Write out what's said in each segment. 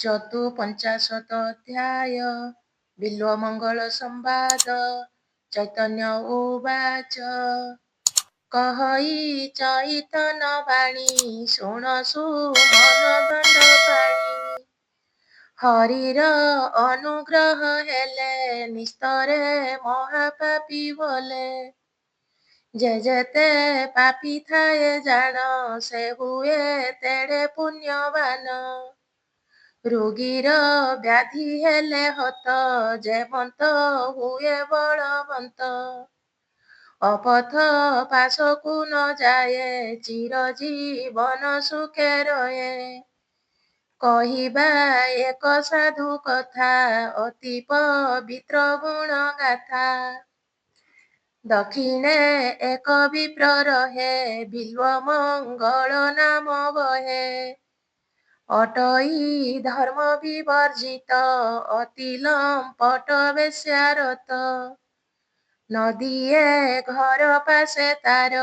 चतुःपञ्चाशदोऽध्याय बिल्वमङ्गलसंवाद चैतन्य उवाच कह चैतन बाणी ଶୁଣସୁ ମନଦଣ୍ଡ ପାଣି ହରିର ଅନୁଗ୍ରହ ହେଲେ ନିସ୍ତରେ ମହାପାପୀ ବୋଲେ ଯେ ଯେତେ ପାପୀ ଥାଏ ଜାଣ ସେ ହୁଏ ତେଡ଼େ ପୁଣ୍ୟବାନ ରୋଗୀର ବ୍ୟାଧି ହେଲେ ହତ ଯେମନ୍ତ ହୁଏ ବଳବନ୍ତ ଅପଥ ପାଶକୁ ନ ଯାଏ ଚିରଜୀବନ ସୁଖେ ରହେ କହିବା ଏକ ସାଧୁ କଥା ଅତି ପବିତ୍ର ଗୁଣ ଗାଥା ଦକ୍ଷିଣେ ଏକ ବିପ୍ର ରହେ ବିଲ୍ୱମଙ୍ଗଳ ନାମ ବହେ ଅଟଇ ଧର୍ମ ବିବର୍ଜିତ ଅତି ଲମ୍ପଟ ବେଶ୍ୟାରତ ନଦିଏ ଘର ପାଶେ ତାର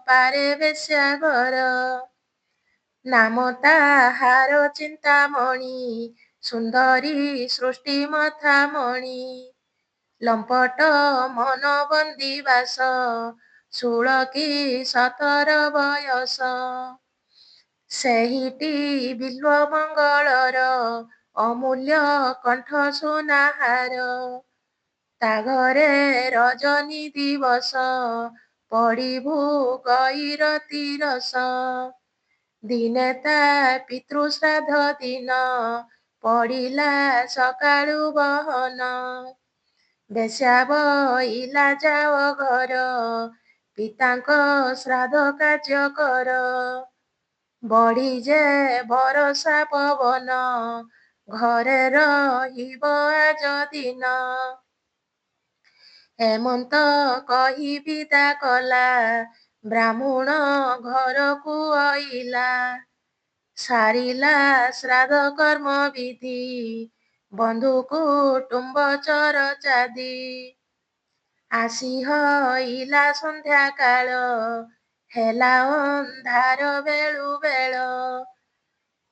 ପାରେ ବେଶ୍ୟା ଘର ନାମ ତାହାର ଚିନ୍ତାମଣି ସୁନ୍ଦରୀ ସୃଷ୍ଟି ମଥାମଣି ଲମ୍ପଟ ମନ ବନ୍ଦିବାସ 16 କି 17 ବୟସ ସେହିଟି ବିଲ୍ୱମଙ୍ଗଳର ଅମୂଲ୍ୟ କଣ୍ଠ ସୁନାହାର ତା ଘରେ ରଜନୀ ଦିବସ ପଡ଼ିବୁ ଗଇରତି ରସ ଦିନେ ତା ପିତୃଶ୍ରାଦ୍ଧ ଦିନ ପଡ଼ିଲା ସକାଳୁ ବହନ ବେଶ୍ୟା ବଇଲା ଯାଅ ଘର ପିତାଙ୍କ ଶ୍ରାଦ୍ଧ କାର୍ଯ୍ୟ କର ବଢ଼ି ଯେ ବରଷା ପବନ ଘରେ ରହିବ ଆଜ ଦିନ ହେମନ୍ତ କହି ବିଦା କଲା ବ୍ରାହ୍ମଣ ଘରକୁ ଅଇଲା ସାରିଲା ଶ୍ରାଦ୍ଧ କର୍ମ ବିଧି ବନ୍ଧୁ କୁଟୁମ୍ବ ଚରଚାଦି ଆସି ହଇଲା ସନ୍ଧ୍ୟା କାଳ ହେଲା ଅନ୍ଧାର ବେଳୁ ବେଳ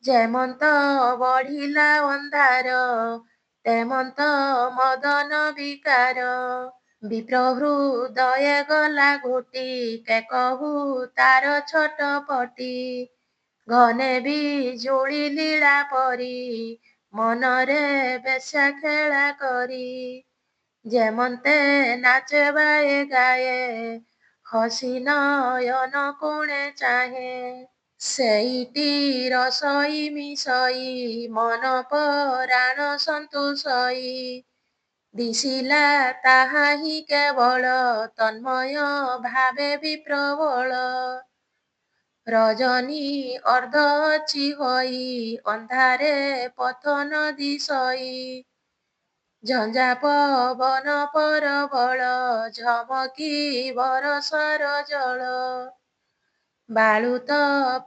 ଯେମନ୍ତ ବଢ଼ିଲା ଅନ୍ଧାର ତେମନ୍ତ ମଦନ ବିକାର ବିପ୍ର ହୃଦୟେ ଗଲା ଘୋଟି କେକହୁ ତାର ଛଟପଟି ଘନେ ବିଜୁଳି ଲୀଳା ପରି ମନରେ ବେଶ୍ୟା ଖେଳା କରି ଯେମନ୍ତେ ନାଚେ ବାଏ ଗାଏ ହସି ନୟନ କୋଣେ ଚାହେଁ ସେଇଟି ରସଇ ମିଶଇ ମନ ପରାଣ ସନ୍ତୋଷଇ ଦିଶିଲା ତାହା ହିଁ କେବଳ ତନ୍ମୟ ଭାବେ ବିପ୍ରବଳ ରଜନୀ ଅର୍ଦ୍ଧ ଅଛି ହୋଇ ଅନ୍ଧାରେ ପଥ ନ ଦିଶଇ ଝଞ୍ଜା ପବନ ପରବଳ ଝମକି ବରଷାର ଜଳ ବାଳୁତ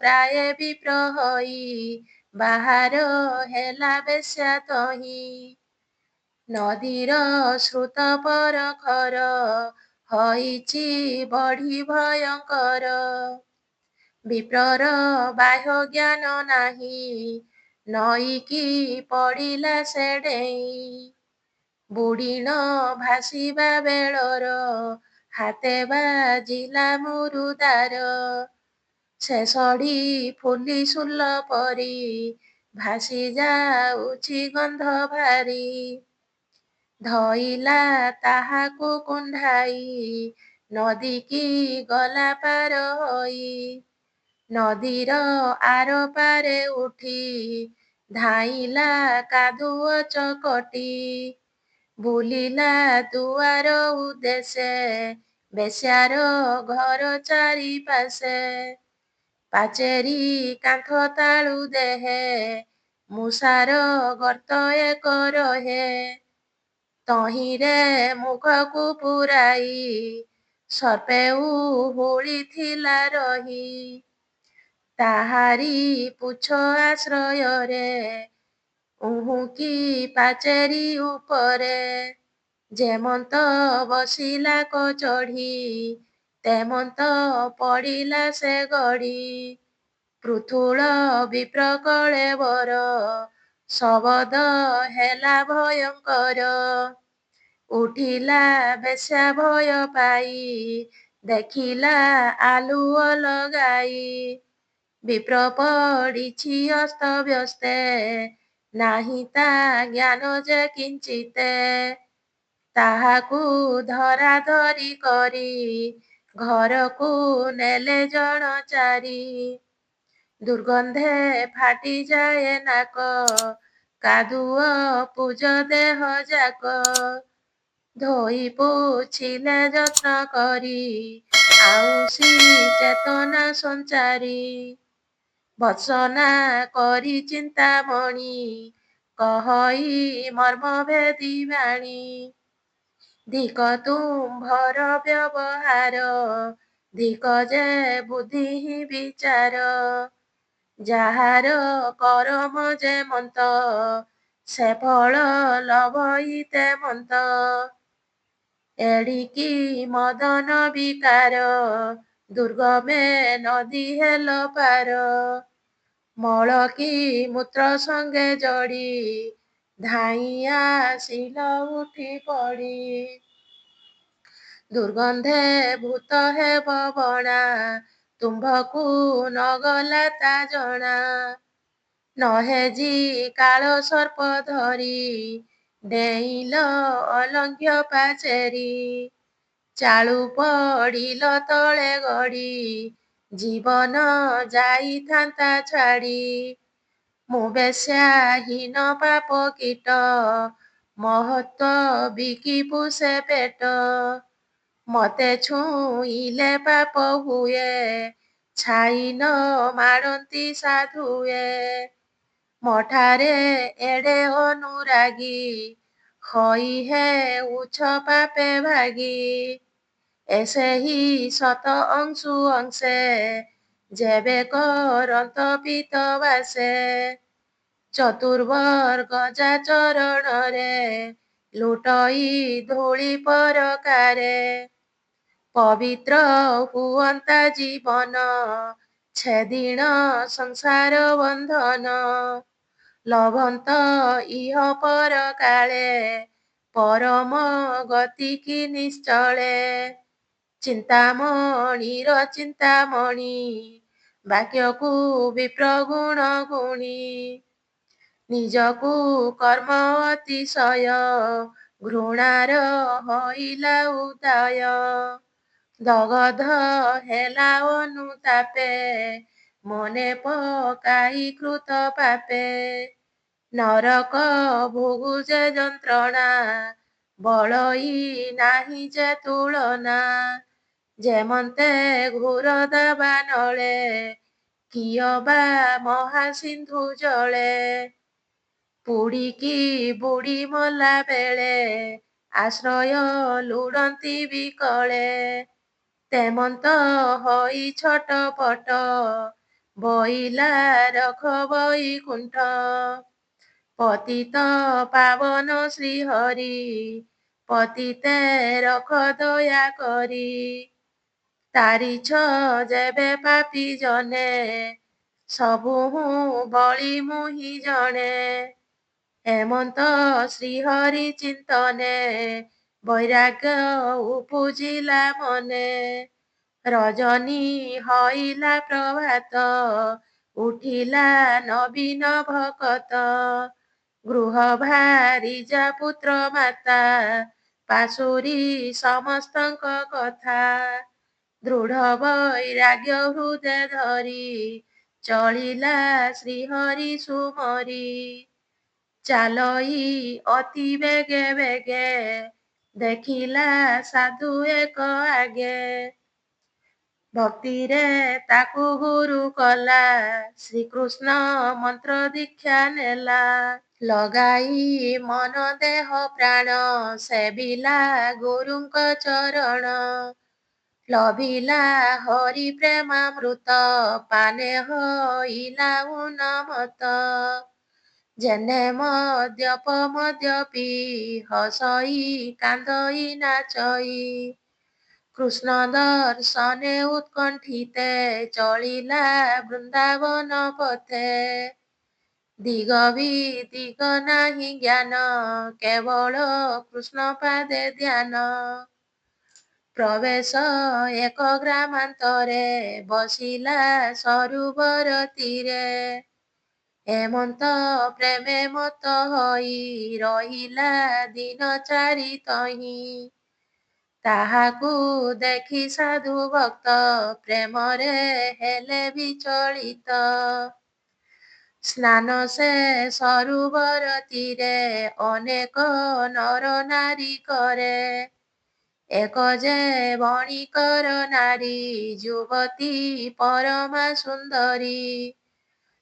ପ୍ରାୟେ ବିପ୍ର ହୋଇ ବାହାର ହେଲା ବେଶ୍ୟା ତହିଁ ନଦୀର ସ୍ରୋତ ପରଖର ହୋଇଛି ବଢ଼ି ଭୟଙ୍କର ବିପ୍ରର ବାହ୍ୟ ଜ୍ଞାନ ନାହିଁ ନଈକି ପଡ଼ିଲା ସେ ଡେଇଁ ବୁଡ଼ିଣ ଭାସିବା ବେଳର ହାତେ ବାଜିଲା ମୁରୁଦାର ସେ ସଢ଼ି ଫୁଲି ସୁଲ ପରି ଭାସି ଯାଉଛି ଗନ୍ଧ ଭାରି ଧଇଲା ତାହାକୁ କୁଣ୍ଢାଇ ନଦୀକି ଗଲା ପାର ହୋଇ ନଦୀର ଆର ପାରେ ଉଠି ଧାଇଁଲା କାଦୁଅ ଚକଟି ବୁଲିଲା ଦୁଆର ଉଦ୍ଦେଶେ ବେଶ୍ୟାର ଘର ଚାରିପାଶେ ପାଚେରୀ କାନ୍ଥ ତାଳୁ ଦେହେ ମୂଷାର ଗର୍ତ୍ତ ଏକ ରହେ ତହିଁରେ ମୁଖକୁ ପୁରାଇ ସର୍ପେ ଉହୁଳିଥିଲା ରହି ତାହାରି ପୁଚ୍ଛ ଆଶ୍ରୟରେ ଉହୁଙ୍କି ପାଚେରୀ ଉପରେ ଯେମନ୍ତ ବସିଲା କଚଢ଼ି ତେମନ୍ତ ପଡ଼ିଲା ସେ ଗଡ଼ି ପୃଥୁଳ ବିପ୍ର କଳେବର ଶବଦ ହେଲା ଭୟଙ୍କର। ଉଠିଲା ବେଶ୍ୟା ଭୟ ପାଇ ଦେଖିଲା ଆଲୁଅ ଲଗାଇ। ବିପ୍ର ପଡ଼ିଛି ଅସ୍ତବ୍ୟସ୍ତେ ନାହିଁ ତା ଜ୍ଞାନ ଯେ କିଞ୍ଚିତେ। ତାହାକୁ ଧରାଧରି କରି ଘରକୁ ନେଲେ ଜଣ ଚାରି। ଦୁର୍ଗନ୍ଧେ ଫାଟିଯାଏ ନାକ କାଦୁଅ ପୂଜ ଦେହ ଯାକ। ଧୋଇ ପୋଛିଲେ ଯତ୍ନ କରି ଆଉଁସି ଚେତନା ସଞ୍ଚାରି। ଭତ୍ସନା କରି ଚିନ୍ତାମଣି କହଇ ମର୍ମଭେଦୀ ବାଣୀ। ଧିକ ତୁମ୍ଭର ବ୍ୟବହାର ଧିକ ଯେ ବୁଦ୍ଧିହୀନ ବିଚାର। ଯାହାର କରମ ଯେମନ୍ତ ସେ ଫଳ ଲଭଇ ତେମନ୍ତ। ଏଡ଼ିକି ମଦନ ବିକାର ଦୁର୍ଗମେ ନଦୀ ହେଲ ପାର। ମଳ କି ମୂତ୍ର ସଙ୍ଗେ ଜଡ଼ି ଧାଇଁ ଆସିଲ ଉଠି ପଡ଼ି। ଦୁର୍ଗନ୍ଧେ ଭୂତ ହେବ ବଣା ତୁମ୍ଭକୁ ନଗଲା ତା ଜଣା। ନହେଜି କାଳ ସର୍ପ ଧରି ଡେଇଁଲ ଅଲଙ୍ଘ୍ୟ ପାଚେରୀ। ଚାଳୁ ପଡ଼ିଲ ତଳେ ଗଡ଼ି ଜୀବନ ଯାଇଥାନ୍ତା ଛାଡ଼ି। ମୁଁ ବେଶ୍ୟା ହୀନ ପାପ କୀଟ ମହତ୍ତ୍ୱ ବିକିବୁ ସେ ପେଟ। ମତେ ଛୁଇଁଲେ ପାପ ହୁଏ ଛାଇ ନ ମାଡ଼ନ୍ତି ସାଧୁଏ। ମଠାରେ ଏଡ଼େ ଅନୁରାଗୀ ହଇ ହେଉଛ ପାପେ ଭାଗୀ। ଏ ସେହି ଶତ ଅଂଶୁ ଅଂଶେ ଯେବେ କରନ୍ତ ପିତ ବାସେ। ଚତୁର୍ବର୍ଗ ଯା ଚରଣରେ ଲୁଟଇ ଧୂଳି ପରକାରେ। ପବିତ୍ର ହୁଅନ୍ତା ଜୀବନ ଛେଦିଣ ସଂସାର ବନ୍ଧନ। ଲଭନ୍ତ ଇହ ପରକାଳେ ପରମ ଗତିକି ନିଶ୍ଚଳେ। ଚିନ୍ତାମଣିର ଚିନ୍ତାମଣି ବାକ୍ୟକୁ ବିପ୍ର ଗୁଣ ଗୁଣି। ନିଜକୁ କର୍ମ ଅତିଶୟ ଘୃଣାର ହଇଲା ଉଦୟ। ଦଗଧ ହେଲା ଅନୁତାପେ ମନେ ପକାଇ କୃତ ପାପେ। ନରକ ଭୋଗୁ ଯେ ଯନ୍ତ୍ରଣା ବଳଇ ନାହିଁ ଯେ ତୁଳନା। ଯେମନ୍ତେ ଘୋର ଦାବାନଳେ କିଏ ବା ମହାସିନ୍ଧୁ ଜଳେ। ପୁଡ଼ିକି ବୁଡ଼ି ମଲା ବେଳେ ଆଶ୍ରୟ ଲୋଡ଼ନ୍ତି ବିକଳେ। ତେମନ୍ତ ହୋଇ ଛଟପଟ ବୋଇଲା ରଖ ବୈକୁଣ୍ଠ। ପତିତ ପାବନ ଶ୍ରୀହରି ପତିତେ ରଖ ଦୟା କରି। ତାରିଛ ଯେବେ ପାପୀ ଜନେ ସବୁହୁଁ ବଳି ମୁହିଁ ଜଣେ। ହେମନ୍ତ ଶ୍ରୀହରି ଚିନ୍ତନେ ବୈରାଗ୍ୟ ଉପୁଜିଲା ମନେ। ରଜନୀ ହଇଲା ପ୍ରଭାତ ଉଠିଲା ନବୀନ ଭକତ। ଗୃହ ଭାରିଜା ପୁତ୍ର ମାତା ପାଶୋରି ସମସ୍ତଙ୍କ କଥା। ଦୃଢ଼ ବୈରାଗ୍ୟ ହୃଦେ ଧରି ଚଳିଲା ଶ୍ରୀହରି ସୁମରି। ଚାଲଇ ଅତି ବେଗେ ବେଗେ ଦେଖିଲା ସାଧୁ ଏକ ଆଗେ। ଭକ୍ତିରେ ତାକୁ ଗୁରୁ କଲା ଶ୍ରୀକୃଷ୍ଣ ମନ୍ତ୍ର ଦୀକ୍ଷା ନେଲା। ଲଗାଇ ମନ ଦେହ ପ୍ରାଣ ସେବିଲା ଗୁରୁଙ୍କ ଚରଣ। ଲଭିଲା ହରି ପ୍ରେମାମୃତ ପାନେ ହଇଲା ଉନ୍ମତ୍ତ। ଯେହ୍ନେ ମଦ୍ୟପ ମଦ୍ୟପି ହସଇ କାନ୍ଦଇ ନାଚଇ। କୃଷ୍ଣ ଦର୍ଶନେ ଉତ୍କଣ୍ଠିତେ ଚଳିଲା ବୃନ୍ଦାବନ ପଥେ। ଦିଗ ବିଦିଗ ନାହିଁ ଜ୍ଞାନ କେବଳ କୃଷ୍ଣ ପାଦେ ଧ୍ୟାନ। ପ୍ରବେଶ ଏକ ଗ୍ରାମାନ୍ତରେ ବସିଲା ସରୋବର ତୀରେ। ହେମନ୍ତ ପ୍ରେମେ ମତ ହୋଇ ରହିଲା ଦିନ ଚାରି ତହିଁ। ତାହାକୁ ଦେଖି ସାଧୁ ଭକ୍ତ ପ୍ରେମରେ ହେଲେ ବିଚଳିତ। ସ୍ନାନ ସେ ସରୋବର ତୀରେ ଅନେକ ନର ନାରୀ କରେ। ଏକ ଯେ ବଣିକର ନାରୀ ଯୁବତୀ ପରମା ସୁନ୍ଦରୀ।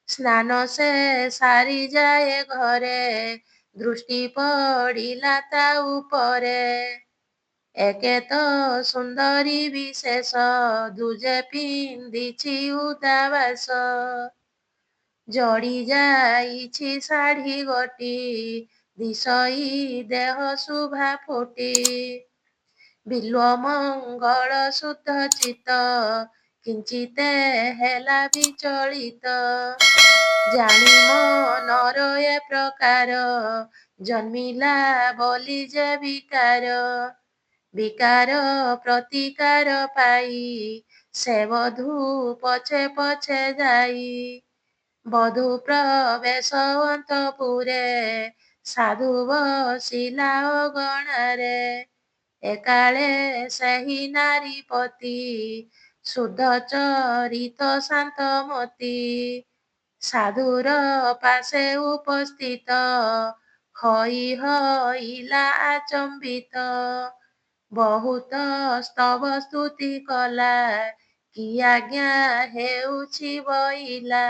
ସ୍ନାନ ସେ ସାରି ଯାଏ ଘରେ ଦୃଷ୍ଟି ପଡ଼ିଲା ତା ଉପରେ। ଏକେ ତ ସୁନ୍ଦରୀ ବିଶେଷ ଦୁଜେ ପିନ୍ଧିଛି ଉଦାବାସ। ଜଡ଼ି ଯାଇଛି ଶାଢ଼ୀ ଗୋଟି ଦିଶଇ ଦେହ ଶୁଭା ଫୁଟି। ବିଲ୍ୱ ମଙ୍ଗଳ ଶୁଦ୍ଧ ଚିତ୍ତ କିଞ୍ଚିତେ ହେଲା ବିଚଳିତ। ଜାଣି ମନର ଏ ପ୍ରକାର ଜନ୍ମିଲା ବୋଲି ଯେ ବିକାର। ବିକାର ପ୍ରତିକାର ପାଇ ସେ ବଧୂ ପଛେ ପଛେ ଯାଇ। ବଧୂ ପ୍ରବେଶ ଅନ୍ତପୁରେ ସାଧୁ ବସିଲା ଅଗଣାରେ। ଏକାଳେ ସେହି ନାରୀପତି ଶୁଦ୍ଧ ଚରିତ ଶାନ୍ତମତୀ। ସାଧୁର ପାଶେ ଉପସ୍ଥିତ ହୋଇ ହଇଲା ଆଚମ୍ବିତ। ବହୁତ ସ୍ତବ ସ୍ତୁତି କଲା କି ଆଜ୍ଞା ହେଉଛି ବଇଲା।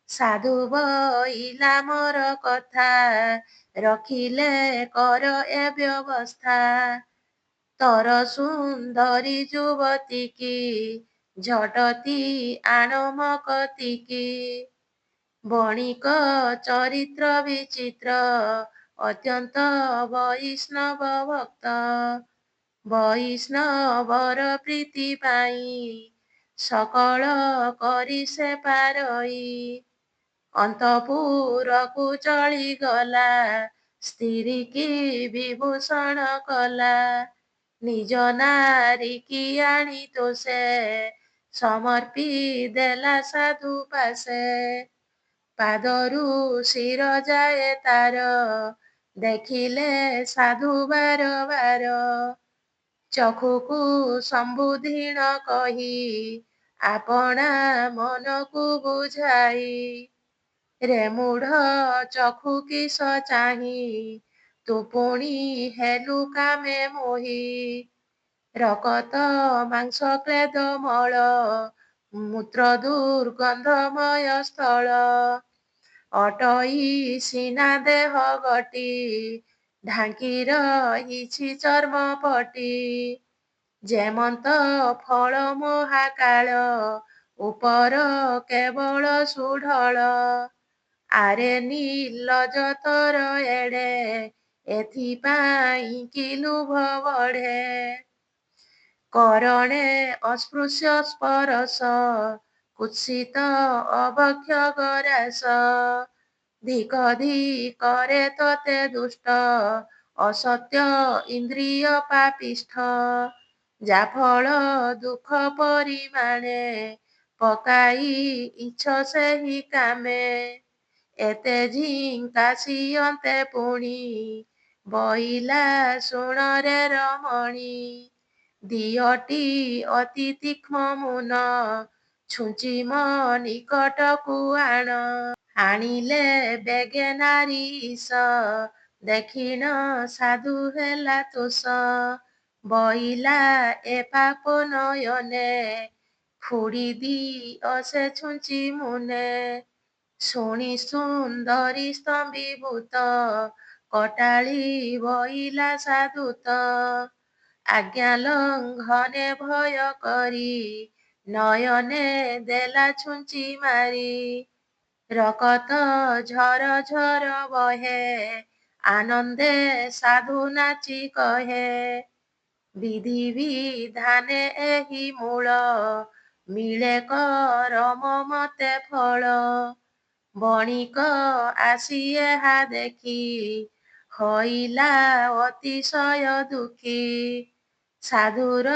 ସାଧୁ ବଇଲା ମୋର କଥା ରଖିଲେ କର ଏ ବ୍ୟବସ୍ଥା। ତୋର ସୁନ୍ଦରୀ ଯୁବତୀକି ଝଟତି ଆଣ ମୋ କତିକି। ବଣିକ ଚରିତ୍ର ବିଚିତ୍ର ଅତ୍ୟନ୍ତ ବୈଷ୍ଣବ ଭକ୍ତ। ବୈଷ୍ଣବର ପ୍ରୀତି ପାଇଁ ସକଳ କରି ସେ ପାରଇ। ଅନ୍ତପୁରକୁ ଚଳିଗଲା ସ୍ତ୍ରୀକି ବିଭୂଷଣ କଲା। ନିଜ ନାରୀକି ଆଣି ତ ସେ ସମର୍ପି ଦେଲା ସାଧୁ ପାଶେ। ପାଦରୁ ଶିର ଯାଏ ତାର ଦେଖିଲେ ସାଧୁ ବାର ବାର। ଚକ୍ଷୁକୁ ସମ୍ବୁଧିଣ କହି ଆପଣା ମନକୁ ବୁଝାଇ। ରେ ମୂଢ଼ ଚକ୍ଷୁ କିସ ଚାହିଁ ତୁ ପୁଣି ହେଲୁ କାମେ ମୋହି। ରକତ ମାଂସ କ୍ଳେଦ ମଳ ମୂତ୍ର ଦୁର୍ଗନ୍ଧମୟ ସ୍ଥଳ। ଅଟଇ ସିନା ଦେହ ଗଟି ଢାଙ୍କି ରହିଛି ଚର୍ମ ପଟି। ଯେମନ୍ତ ଫଳ ମହାକାଳ ଉପର କେବଳ ସୁଢଳ। ଆରେ ନିର୍ଲଜ ତୋର ଏଡ଼େ ଏଥିପାଇଁ କି ଲୁଭ ବଢ଼େ। କରଣେ ଅସ୍ପୃଶ୍ୟ ସ୍ପରଶ କୁତ୍ସିତ ଅଭକ୍ଷ୍ୟ ଗରାସ। ଧିକ ଧିକରେ ତୋତେ ଦୁଷ୍ଟ ଅସତ୍ୟ ଇନ୍ଦ୍ରିୟ ପାପିଷ୍ଠ। ଯାଫଳ ଦୁଃଖ ପରିମାଣେ ପକାଇଛ ସେହି କାମେ। ଏତେ ଝିଙ୍କାସି ଅନ୍ତେ ପୁଣି ବଇଲା ଶୁଣରେ ରମଣୀ। ଦିଓଟି ଅତି ତୀକ୍ଷ୍ଣ ମୁନ ଛୁଞ୍ଚି ମୋ ନିକଟକୁ ଆଣ। ଆଣିଲେ ବେଗେ ନାରୀ ଈଶ ଦେଖିଣ ସାଧୁ ହେଲା ତୋଷ। ବଇଲା ଏ ପାପ ନୟନେ ଫୁଡ଼ି ଦିଅ ସେ ଛୁଞ୍ଚି ମୁନେ। ଶୁଣି ସୁନ୍ଦରୀ ସ୍ତମ୍ଭୀଭୂତ କଟାଳି ବଇଲା ସାଧୁତ। ଆଜ୍ଞା ଲଙ୍ଘନେ ଭୟ କରି ନୟନେ ଦେଲା ଛୁଞ୍ଚି ମାରି। ରକତ ଝର ଝର ବହେ ଆନନ୍ଦେ ସାଧୁ ନାଚି କହେ। ବିଧି ବିଧାନେ ଏହି ମୂଳ, ମିଳେ କରମ ମତେ ଫଳ। ବଣିକ ଆସି ଏହା ଦେଖି, ହଇଲା ଅତିଶୟ ଦୁଃଖୀ। ସାଧୁର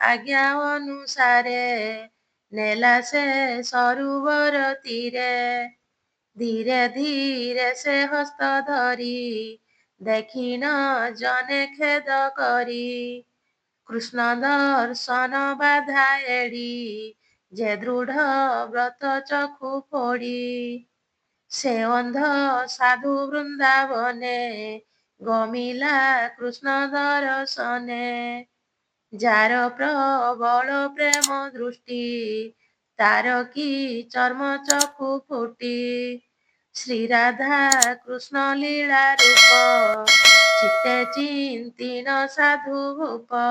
ଆଜ୍ଞା ଅନୁସାରେ, ନେଲା ସେ ସରୋବର ତୀରେ। ଧୀରେ ଧୀରେ ସେ ହସ୍ତ ଧରି, ଦେଖିନ ଜନେ ଖେଦ କରି। କୃଷ୍ଣ ଦର୍ଶନ ବାଧା ଏଡ଼ି, ଯେ ଦୃଢ଼ ବ୍ରତ ଚକ୍ଷୁ ଫୋଡ଼ି। ସେ ଅନ୍ଧ ସାଧୁ ବୃନ୍ଦାବନେ, ଗମିଲା କୃଷ୍ଣ ଦର୍ଶନେ। ଯାର ପ୍ରବଳ ପ୍ରେମ ଦୃଷ୍ଟି, ତାର କି ଚର୍ମ ଚକ୍ଷୁ ଫୁଟି। ଶ୍ରୀରାଧା କୃଷ୍ଣ ଲୀଳା ରୂପ, ଚିତ୍ତେ ଚିନ୍ତିନ ସାଧୁ ଭୂପ।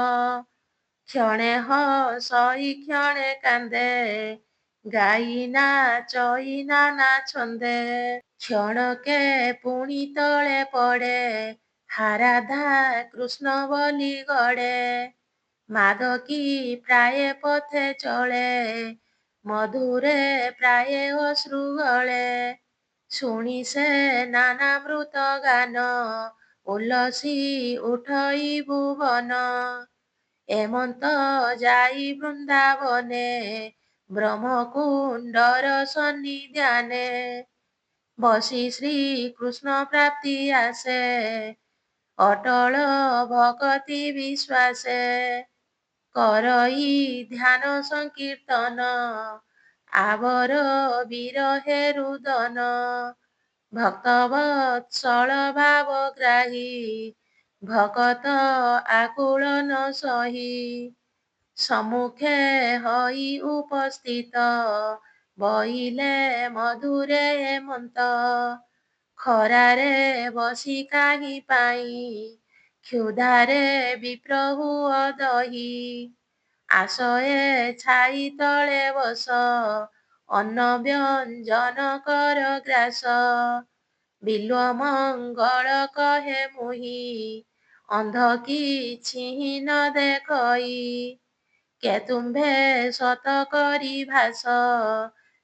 କ୍ଷଣେ ହସଇ କ୍ଷଣେ କାନ୍ଦେ, ଗାଇ ନାଚଇ ନାନା ଛନ୍ଦେ। କ୍ଷଣକେ ପୁଣି ତଳେ ପଡ଼େ, ହା ରାଧା କୃଷ୍ଣ ବୋଲି ଗଡ଼େ। ମାଦକୀ ପ୍ରାୟେ ପଥେ ଚଳେ, ମଧୁରେ ପ୍ରାୟେ ଅଶ୍ରୁ ଗଳେ। ଶୁଣି ସେ ନାନାମୃତ ଗାନ, ଉଲ୍ଲସି ଉଠଇ ଭୁବନ। ଏମନ୍ତ ଯାଇ ବୃନ୍ଦାବନେ, ବ୍ରହ୍ମକୁଣ୍ଡର ସନ୍ନିଧାନେ। ବସି ଶ୍ରୀକୃଷ୍ଣ ପ୍ରାପ୍ତି ଆସେ, ଅଟଳ ଭକତି ବିଶ୍ୱାସେ। କରଇ ଧ୍ୟାନ ସଂକୀର୍ତ୍ତନ, ଆବର ବିରହେ ରୁଦନ। ଭକ୍ତବତ୍ସଳ ଭାବଗ୍ରାହୀ, ଭକତ ଆକୁଳ ନ ସହି। ସମ୍ମୁଖେ ହଇ ଉପସ୍ଥିତ, ବହିଲେ ମଧୁରେ ହେମନ୍ତ। ଖରାରେ ବସି କାହିଁ ପାଇଁ, କ୍ଷୁଧାରେ ବିପ୍ର ହୁଅ ଦହି। ଆସ ଏ ଛାଇ ତଳେ ବସ, ଅନ୍ନ ବ୍ୟଞ୍ଜନ କର ଗ୍ରାସ। ବିଲ୍ୱ ମଙ୍ଗଳ କହେ ମୁହିଁ, ଅନ୍ଧ କିଛିହିଁ ନ ଦେଖଇ। କେ ତୁମ୍ଭେ ସତ କରି ଭାସ,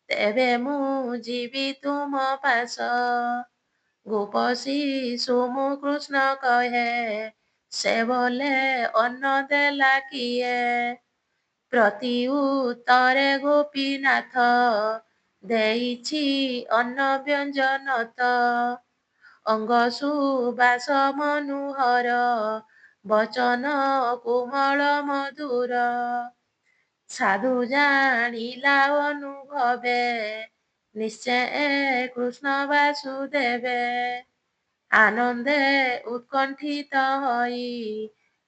ତେବେ ମୁଁ ଯିବି ତୁମ ପାଶ। ଗୋପ ଶିଶୁ ମୁଁ କୃଷ୍ଣ କହେ, ସେ ବୋଲେ ଅନ୍ନ ଦେଲା କିଏ। ପ୍ରତି ଉତ୍ତରେ ଗୋପୀନାଥ, ଦେଇଛି ଅନ୍ନ ବ୍ୟଞ୍ଜନ ତ। ଅଙ୍ଗ ସୁବାସ ମନୋହର, ବଚନ କୋମଳ ମଧୁର। ସାଧୁ ଜାଣିଲା ଅନୁଭବେ, ନିଶ୍ଚେ କୃଷ୍ଣ ବାସୁଦେବେ। ଆନନ୍ଦେ ଉତ୍କଣ୍ଠିତ ହୋଇ,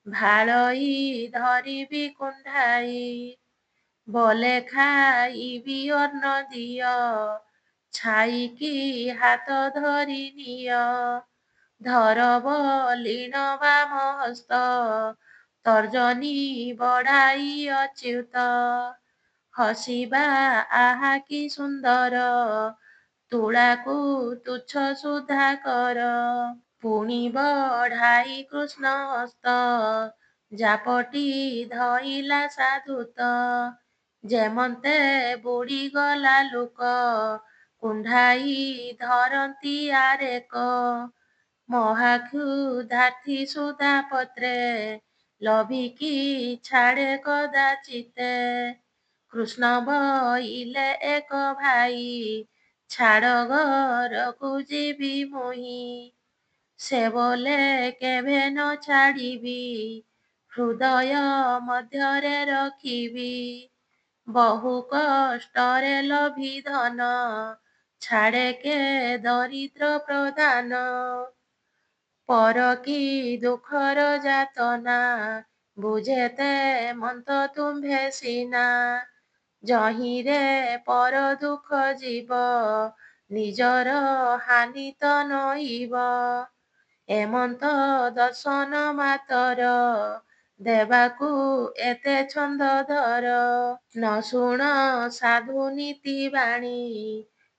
ଭାଳଇ ଧରିବି କୁଣ୍ଢାଇ। ବୋଲେ ଖାଇବି ଅନ୍ନ ଦିଅ, ଛାଇକି ହାତ ଧରି ନିଅ। ଧର ବଲିନ ବାମ ହସ୍ତ, ତର୍ଜନୀ ବଢ଼ାଇ ଅଚ୍ୟୁତ। ହସିବା ଆହା କି ସୁନ୍ଦର, ତୁଳାକୁ ତୁଚ୍ଛ ସୁଧାକର। ପୁଣି ବଢ଼ାଇ କୃଷ୍ଣ ହସ୍ତ, ଜାପଟି ଧଇଲା ସାଧୁତ। ଯେମନ୍ତେ ବୁଡ଼ିଗଲା ଲୋକ, କୁଣ୍ଢାଇ ଧରନ୍ତି ଆରେକ। ମହାକ୍ଷୁଧାର୍ଥୀ ସୁଧା ପତ୍ରେ, ଲୋଭିକି ଛାଡ଼େ କଦାଚିତେ। କୃଷ୍ଣ ବୋଇଲେ ଏକ ଭାଇ, ଛାଡ଼ ଘରକୁ ଯିବି ମୁହିଁ। ସେ ବୋଲେ କେଭେ ନ ଛାଡ଼ିବି, ହୃଦୟ ମଧ୍ୟରେ ରଖିବି। ବହୁ କଷ୍ଟରେ ଲୋଭି ଧନ, ଛାଡ଼େ କେ ଦରିଦ୍ର ପ୍ରଧାନ। ପର କି ଦୁଃଖର ଯାତନା, ବୁଝେ ତେମନ୍ତ ତୁମ୍ଭେ ସିନା। ଯହିଁରେ ପର ଦୁଃଖ ଯିବ, ନିଜର ହାନି ତ ନଇବ। ଏମନ୍ତ ଦର୍ଶନ ମାତର, ଦେବାକୁ ଏତେ ଛନ୍ଦ ଧର। ନ ଶୁଣ ସାଧୁ ନୀତି ବାଣୀ,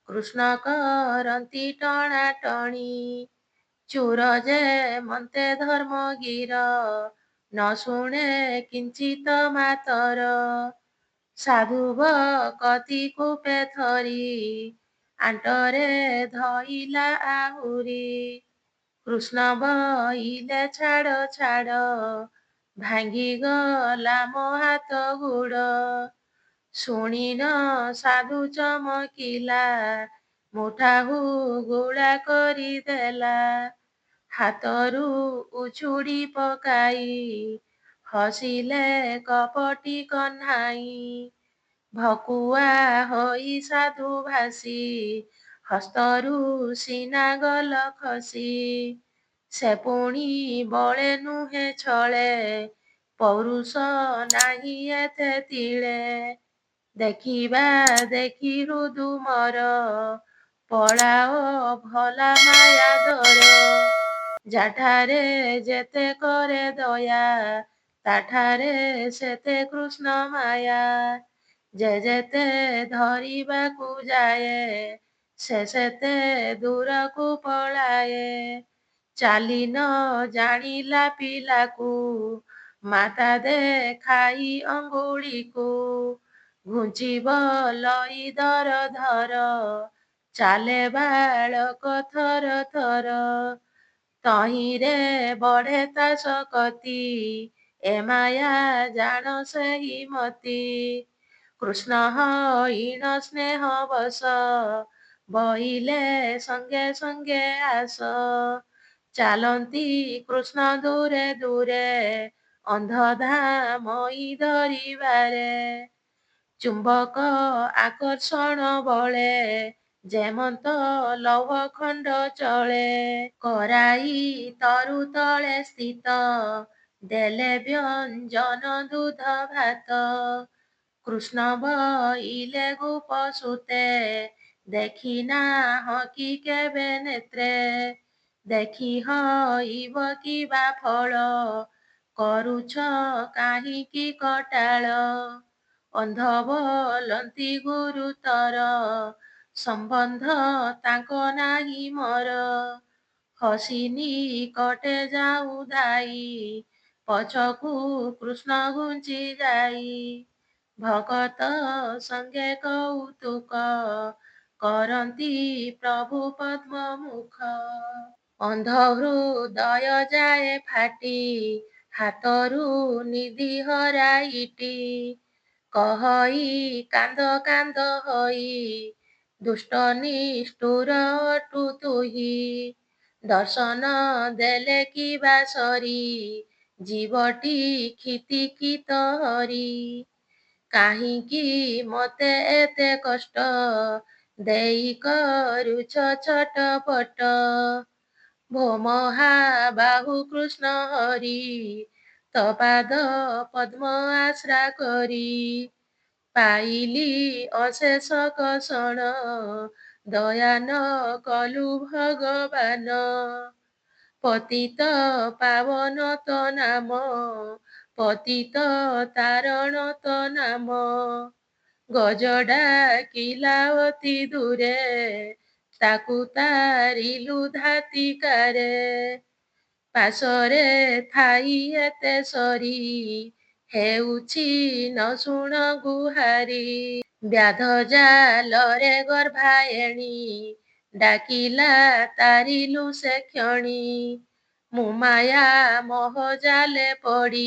କୃଷ୍ଣ କରନ୍ତି ଟଣାଟଣି। ଚୋର ଯେମନ୍ତେ ଧର୍ମଗୀର, ନ ଶୁଣେ କିଞ୍ଚିତ ମାତର। ସାଧୁ ଭକତି କୂପେ ଥରି ଆଣ୍ଟରେ ଧଇଲା ଆହୁରି। କୃଷ୍ଣ ବଇଲେ ଛାଡ଼ ଛାଡ଼ ଭାଙ୍ଗିଗଲା ମୋ ହାତ ଗୋଡ଼। ଶୁଣିନ ସାଧୁ ଚମକିଲା ମୁଠାକୁ ଗୁଳା କରିଦେଲା। ହାତରୁ ଉଛୁଡ଼ି ପକାଇ ହସିଲେ କପଟି କହ୍ନାଇ। ଭକୁଆ ହୋଇ ସାଧୁ ଭାସି ହସ୍ତରୁ ସିନା ଗଲ ଖସି। ସେ ପୁଣି ବଳେ ନୁହେଁ ଛଳେ ପୌରୁଷ ନାହିଁ ଏତେ ତିଳେ। ଦେଖିବା ଦେଖି ହୃଦୁ ମୋର ପଳାଅ ଭଲା ମାୟା ଦର। ଯାଠାରେ ଯେତେ କରେ ଦୟା ତାଠାରେ ସେତେ କୃଷ୍ଣ ମାୟା। ଯେ ଯେତେ ଧରିବାକୁ ଯାଏ ସେ ସେତେ ଦୂରକୁ ପଳାଏ। ଚାଲି ନ ଜାଣିଲା ପିଲାକୁ ମାତା ଦେଖାଇ ଅଙ୍ଗୁଳିକୁ। ଘୁଞ୍ଚିବ ଲଇ ଧର ଧର ଚାଲେ ବାଳକ ଥର ଥର। ତହିଁରେ ବଢ଼େ ତା ଶକତି ଏ ମାୟା ଜାଣ ସେହି ମତି। କୃଷ୍ଣ ହଇଣ ସ୍ନେହ ବଶ ବହିଲେ ସଙ୍ଗେ ସଙ୍ଗେ ଆସ। ଚାଲନ୍ତି କୃଷ୍ଣ ଦୂରେ ଦୂରେ ଅନ୍ଧଧାମଇ ଧରିବାରେ। ଚୁମ୍ବକ ଆକର୍ଷଣ ବଳେ ଯେମନ୍ତ ଲୌହ ଖଣ୍ଡ ଚଳେ। କରାଇ ତରୁ ତଳେ ସ୍ଥିତ ଦେଲେ ବ୍ୟଞ୍ଜନ ଦୁଧ ଭାତ। କୃଷ୍ଣ ବଇଲେ ଗୋପ ସୁତେ ଦେଖି ନାହଁ କି କେବେ ନେତ୍ରେ। ଦେଖି ହଇବ କି ବା ଫଳ କରୁଛ କାହିଁକି କଟାଳ। ଅନ୍ଧ ବୋଲନ୍ତି ଗୁରୁତର ସମ୍ବନ୍ଧ ତାଙ୍କ ନାହିଁ ମୋର। ହସି ନିକଟେ ଯାଉ ଧାଇ ପଛକୁ କୃଷ୍ଣ ଘୁଞ୍ଚି ଯାଇ। ଭଗତ ସଙ୍ଗେ କୌତୁକ କରନ୍ତି ପ୍ରଭୁ ପଦ୍ମ ମୁଖ। ଅନ୍ଧ ହୃଦୟ ଯାଏ ଫାଟି ହାତରୁ ନିଧି ହରାଇଟି। କହଇ କାନ୍ଦ କାନ୍ଦ ହୋଇ ଦୁଷ୍ଟ ନିଷ୍ଠୁର ଅଟୁ ତୁହି। ଦର୍ଶନ ଦେଲେ କି ବା ସରି ଜୀବଟି କ୍ଷିତିକିତ ହରି। କାହିଁକି ମୋତେ ଏତେ କଷ୍ଟ ଦେଇ କରୁଛ ଛଟପଟ। ଭୋ ମହାବାହୁ କୃଷ୍ଣ ହରି ତୋ ପାଦ ପଦ୍ମ ଆଶ୍ରା କରି। ପାଇଲି ଅଶେଷ କଷଣ ଦୟା ନ କଲୁ ଭଗବାନ। ପତିତ ପାବନ ତୋ ନାମ ପତିତ ତାରଣ ତୋ ନାମ। ଗଜ ଡାକିଲା ଅତି ଦୂରେ ତାକୁ ତାରିଲୁ ଧାତିକାରେ। ପାଶରେ ଥାଇ ଏତେ ସରି ହେଉଛି ନ ଶୁଣ ଗୁହାରି। ବ୍ୟାଧ ଜାଲରେ ଗର୍ଭାୟଣୀ ଡାକିଲା ତାରିଲୁ ସେ କ୍ଷଣି। ମୁଁ ମାୟା ମୋହ ଜାଲେ ପଡ଼ି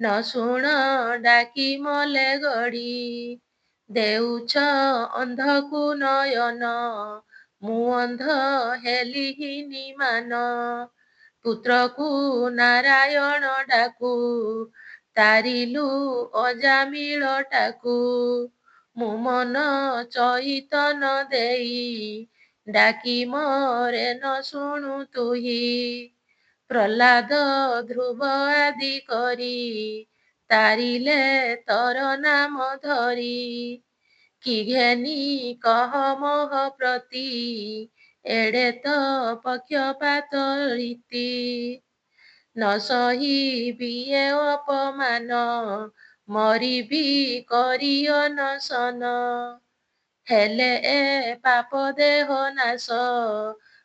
ନ ଶୁଣ ଡାକି ମଲେ ଗଡ଼ି। ଦେଉଛ ଅନ୍ଧକୁ ନୟନ ମୁଁ ଅନ୍ଧ ହେଲିହିନି ମାନ। ପୁତ୍ରକୁ ନାରାୟଣ ଡାକୁ ତାରିଲୁ ଅଜାମିଳଟାକୁ। ମୁଁ ମନ ଚଇତନ ଦେଇ ଡାକି ମୋରେ ନ ଶୁଣୁ ତୁହି। ପ୍ରହ୍ଲାଦ ଧ୍ରୁବ ଆଦି କରି ତାରିଲେ ତୋର ନାମ ଧରି। କି ଘେନି କହ ମୋହ ପ୍ରତି ଏଡ଼େ ତ ପକ୍ଷପାତ ରୀତି। ନ ସହିବି ଏ ଅପମାନ ମରିବି କରି ଅନଶନ। ହେଲେ ଏ ପାପ ଦେହ ନାଶ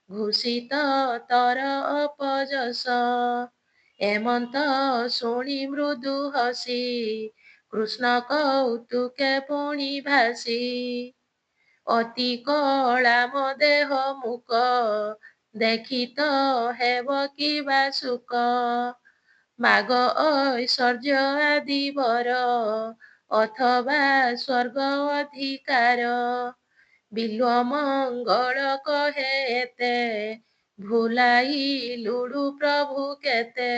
ଘୋଷିତ ତୋର ଅପଯଶ। ଏମନ୍ତ ଶୁଣି ମୃଦୁ ହସି କୃଷ୍ଣ କୌତୁକେ ପୁଣି ଭାସି ଅତି କଳା ମୋ ଦେହ ମୁକ ଦେଖି ତ ହେବ କିବା ସୁକ ମାଗ ଐଶ୍ୱର୍ଯ୍ୟ ଆଦି ବର ଅଥବା ସ୍ୱର୍ଗ ଅଧିକାର ବିଲ୍ୱ ମଙ୍ଗଳ କହେ ଏତେ ଭୁଲାଇ ଲୁଡ଼ୁ ପ୍ରଭୁ କେତେ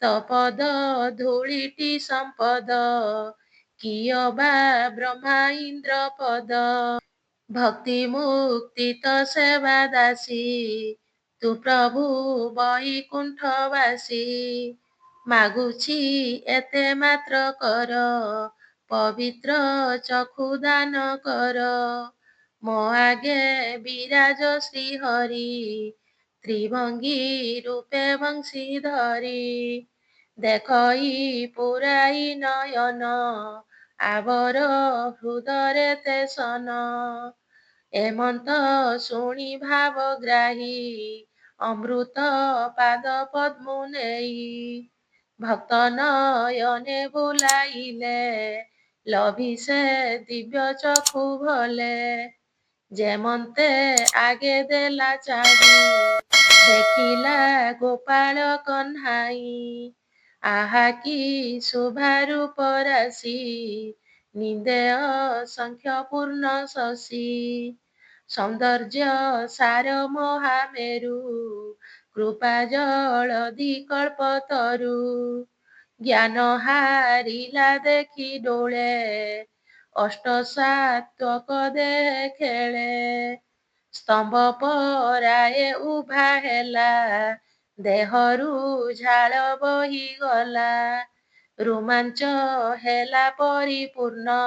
ତପଦ ଧୂଳିଟି ସମ୍ପଦ କିୟ ବା ବ୍ରହ୍ମା ଇନ୍ଦ୍ର ପଦ ଭକ୍ତି ମୁକ୍ତି ତ ସେବା ଦାସୀ ତୁ ପ୍ରଭୁ ବୈକୁଣ୍ଠବାସୀ ମାଗୁଛି ଏତେ ମାତ୍ର କର ପବିତ୍ର ଚକ୍ଷୁ ଦାନ କର ମୋ ଆଗେ ବିରାଜ ଶ୍ରୀହରି ତ୍ରିଭଙ୍ଗୀ ରୂପେ ବଂଶୀ ଧରି ଦେଖଇ ପୁରାଇ ନୟନ ଆବର ହୃଦରେ ତେସନ ଏମନ୍ତ ଶୁଣି ଭାବଗ୍ରାହୀ ଅମୃତ ପାଦ ପଦ୍ମୁ ନେଇ ଭକ୍ତ ନୟନେ ବୁଲାଇଲେ ଲଭି ସେ ଦିବ୍ୟ ଚକ୍ଷୁ ଭଲେ ଯେମନ୍ତେ ଆଗେ ଦେଲା ଚାହିଁ ଦେଖିଲା ଗୋପାଳ କହ୍ନାଇ ଆହା କି ଶୁଭାରୂପ ରାଶି ନିନ୍ଦେୟ ସଂଖ୍ୟ ପୂର୍ଣ୍ଣ ଶଶୀ ସୌନ୍ଦର୍ଯ୍ୟ ସାର ମହାମେରୁ କୃପା ଜଳଧି କଳ୍ପତରୁ ଜ୍ଞାନ ହାରିଲା ଦେଖି ଡୋଳେ ଅଷ୍ଟସାତ୍ୱକ ଦେହେ ଖେଳେ ସ୍ତମ୍ଭ ପରାଏ ଉଭା ହେଲା ଦେହରୁ ଝାଳ ବହିଗଲା ରୋମାଞ୍ଚ ହେଲା ପରିପୂର୍ଣ୍ଣ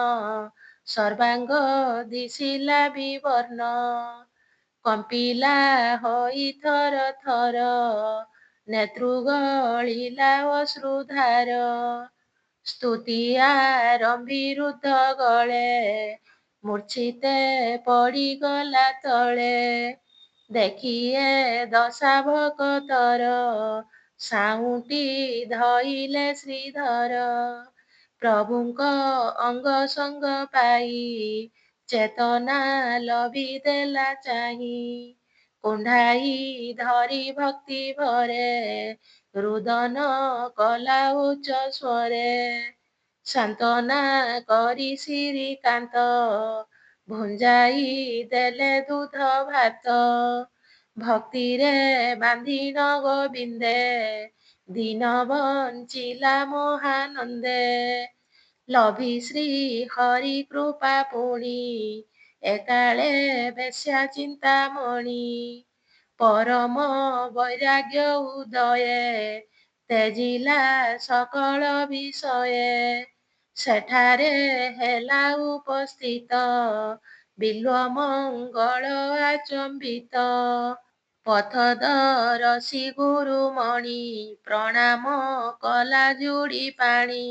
ସର୍ବାଙ୍ଗ ଦିଶିଲା ବିବର୍ଣ୍ଣ କମ୍ପିଲା ହୋଇ ଥର ଥର ନେତୃ ଗଳିଲା ଅଶ୍ରୁଧାର ସ୍ତୁତି ଆରମ୍ଭି ରୁଦ୍ଧ ଗଳେ ମୂର୍ଚ୍ଛିତେ ପଡ଼ିଗଲା ତଳେ ଦେଖିଏ ଦଶା ଭକତର ସାଉଁଟି ଧଇଲେ ଶ୍ରୀଧର ପ୍ରଭୁଙ୍କ ଅଙ୍ଗ ସଙ୍ଗ ପାଇ ଚେତନା ଲଭି ଦେଲା ଚାହିଁ କୁଣ୍ଢାଇ ଧରି ଭକ୍ତି ଭରେ ରୁଦନ କଲା ଉଚ୍ଚ ସ୍ୱରେ ସାନ୍ତ୍ୱନା କରି ଶ୍ରୀକାନ୍ତ ଭୁଞ୍ଜାଇ ଦେଲେ ଦୁଧ ଭାତ ଭକ୍ତିରେ ବାନ୍ଧିନ ଗୋବିନ୍ଦେ ଦିନ ବଞ୍ଚିଲା ମହାନନ୍ଦେ ଲଭି ଶ୍ରୀ ହରି କୃପା ପୁଣି ଏକାଳେ ବେଶ୍ୟା ଚିନ୍ତାମଣି ପରମ ବୈରାଗ୍ୟ ଉଦୟେ ତେଜିଲା ସକଳ ବିଷୟେ ସେଠାରେ ହେଲା ଉପସ୍ଥିତ ବିଲ୍ୱ ମଙ୍ଗଳ ଆଚମ୍ବିତ ପଥଦରସି ଗୁରୁମଣି ପ୍ରଣାମ କଲା ଯୋଡ଼ି ପାଣି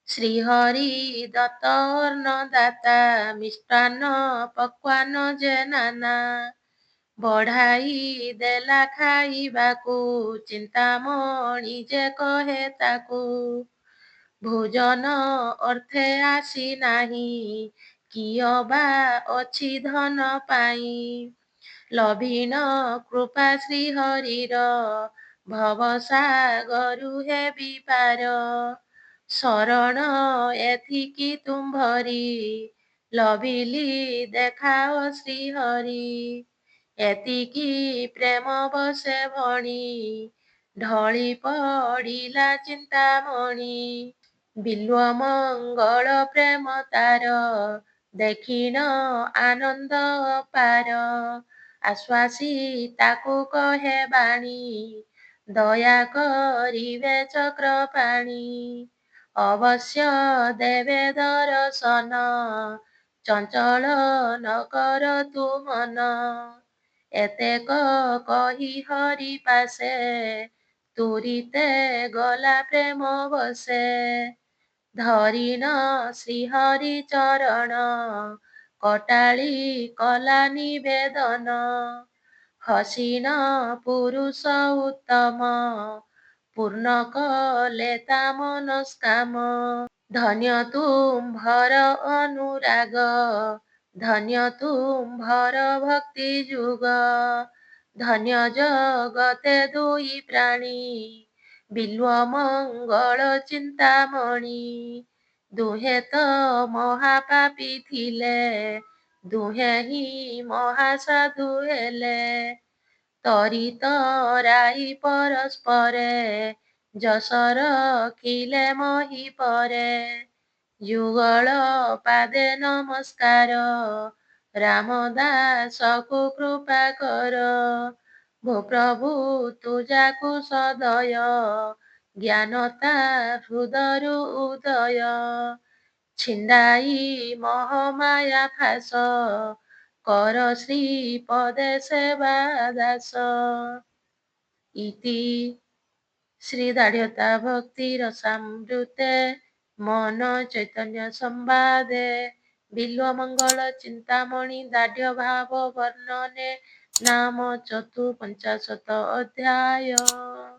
ଶ୍ରୀହରି ଦତ୍ତ ଅନ୍ନଦାତା ମିଷ୍ଟାନ୍ନ ପକ୍ୱାନ୍ନ ଯେ ନାନା ବଢ଼ାଇ ଦେଲା ଖାଇବାକୁ ଚିନ୍ତାମଣି ଯେ କହେ ତାକୁ ଭୋଜନ ଅର୍ଥେ ଆସି ନାହିଁ କିୟ ବା ଅଛି ଧନ ପାଇଁ ଲଭିନ କୃପା ଶ୍ରୀହରିର ଭବସାଗରୁ ହେବି ପାର ଶରଣ ଏଥିକି ତୁମ୍ଭରି ଲଭିଲି ଦେଖାଅ ଶ୍ରୀହରି ଏତିକି ପ୍ରେମ ବସେ ଭଣି ଢଳି ପଡ଼ିଲା ଚିନ୍ତାମଣି ବିଲ୍ୱ ମଙ୍ଗଳ ପ୍ରେମ ତାର ଦେଖିଣ ଆନନ୍ଦ ଅପାର ଆଶ୍ୱାସୀ ତାକୁ କହେ ବାଣୀ ଦୟା କରିବେ ଚକ୍ରପାଣି ଅବଶ୍ୟ ଦେବେ ଦରଶନ ଚଞ୍ଚଳ ନ କର ତୁ ମନ ଏତେକ କହି ହରି ପାଶେ ତୁରିତେ ଗଲା ପ୍ରେମ ବସେ ଧରିନ ଶ୍ରୀହରି ଚରଣ କଟାଳି କଲା ନିବେଦନ ହସିନ ପୁରୁଷ ଉତ୍ତମ ପୂର୍ଣ୍ଣ କଲେ ତା ମନସ୍କାମ। ଧନ୍ୟ ତୁମ୍ଭର ଅନୁରାଗ, ଧନ୍ୟ ତୁମ୍ଭର ଭକ୍ତି ଯୁଗ। ଧନ୍ୟ ଜଗତେ ଦୁଇ ପ୍ରାଣୀ, ବିଲ୍ୱ ମଙ୍ଗଳ ଚିନ୍ତାମଣି। ଦୁହେଁ ତ ମହାପାପୀ ଥିଲେ, ଦୁହେଁ ହିଁ ମହାସାଧୁ ହେଲେ। ତରି ତରାଇ ପରସ୍ପରେ, ଯଶ ରଖିଲେ ମହୀପରେ। ଯୁଗଳ ପାଦେ ନମସ୍କାର, ରାମଦାସକୁ କୃପା କର। ଭୋ ପ୍ରଭୁ ତୁଜାକୁ ସଦୟ, ଜ୍ଞାନ ତା ହୃଦରୁ ଉଦୟ। ଛିଣ୍ଡାଇ ମହମାୟା ଫାଶ, କର ଶ୍ରୀପଦେ ସେବା ଦାସ। ଇତି ଶ୍ରୀ ଦାଢ଼୍ୟତା ଭକ୍ତି ରସାମୃତେ ମନ ଚୈତନ୍ୟ ସମ୍ବାଦେ ବିଲ୍ୱ ମଙ୍ଗଳ ଚିନ୍ତାମଣି ଦାଢ଼୍ୟ ଭାବ ବର୍ଣ୍ଣନେ ନାମ ଚତୁଃପଞ୍ଚାଶତ ଅଧ୍ୟାୟ।